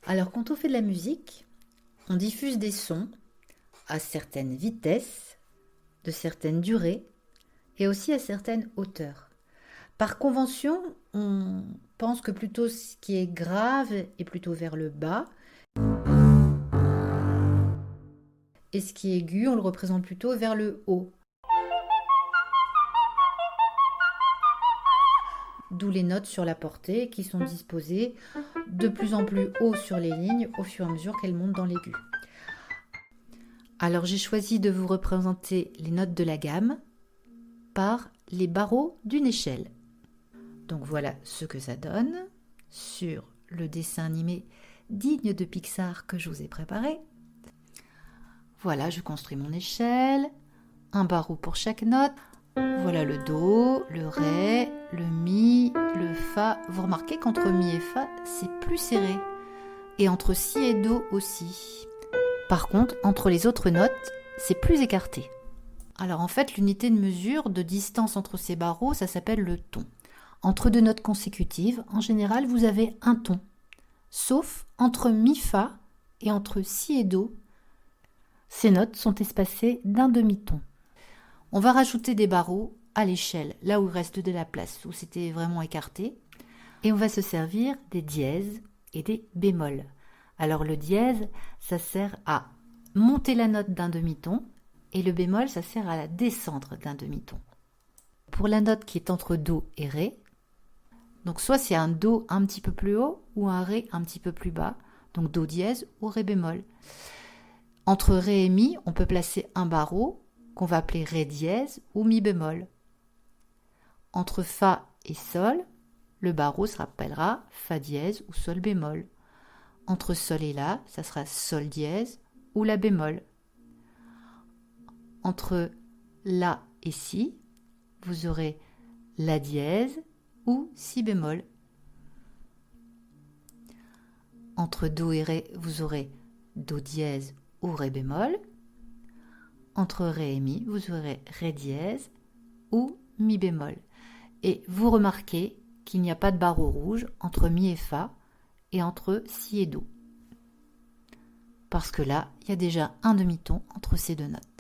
Alors, quand on fait de la musique, on diffuse des sons à certaines vitesses, de certaines durées et aussi à certaines hauteurs. Par convention, on pense que plutôt ce qui est grave est plutôt vers le bas et ce qui est aigu, on le représente plutôt vers le haut. D'où les notes sur la portée qui sont disposées de plus en plus haut sur les lignes au fur et à mesure qu'elles montent dans l'aigu. Alors j'ai choisi de vous représenter les notes de la gamme par les barreaux d'une échelle. Donc voilà ce que ça donne sur le dessin animé digne de Pixar que je vous ai préparé. Voilà, je construis mon échelle, un barreau pour chaque note. Voilà le do, le ré, le mi, le fa. Vous remarquez qu'entre mi et fa, c'est plus serré. Et entre si et do aussi. Par contre, entre les autres notes, c'est plus écarté. Alors en fait, l'unité de mesure de distance entre ces barreaux, ça s'appelle le ton. Entre deux notes consécutives, en général, vous avez un ton. Sauf entre mi-fa et entre si et do, ces notes sont espacées d'un demi-ton. On va rajouter des barreaux à l'échelle, là où il reste de la place, où c'était vraiment écarté. Et on va se servir des dièses et des bémols. Alors le dièse, ça sert à monter la note d'un demi-ton, et le bémol, ça sert à la descendre d'un demi-ton. Pour la note qui est entre do et ré, donc soit c'est un do un petit peu plus haut ou un ré un petit peu plus bas, donc do dièse ou ré bémol. Entre ré et mi, on peut placer un barreau qu'on va appeler ré dièse ou mi bémol. Entre fa et sol, le barreau se rappellera fa dièse ou sol bémol. Entre sol et la, ça sera sol dièse ou la bémol. Entre la et si, vous aurez la dièse ou si bémol. Entre do et ré, vous aurez do dièse ou ré bémol. Entre ré et mi, vous aurez ré dièse ou mi bémol. Et vous remarquez qu'il n'y a pas de barreau rouge entre mi et fa et entre si et do. Parce que là, il y a déjà un demi-ton entre ces deux notes.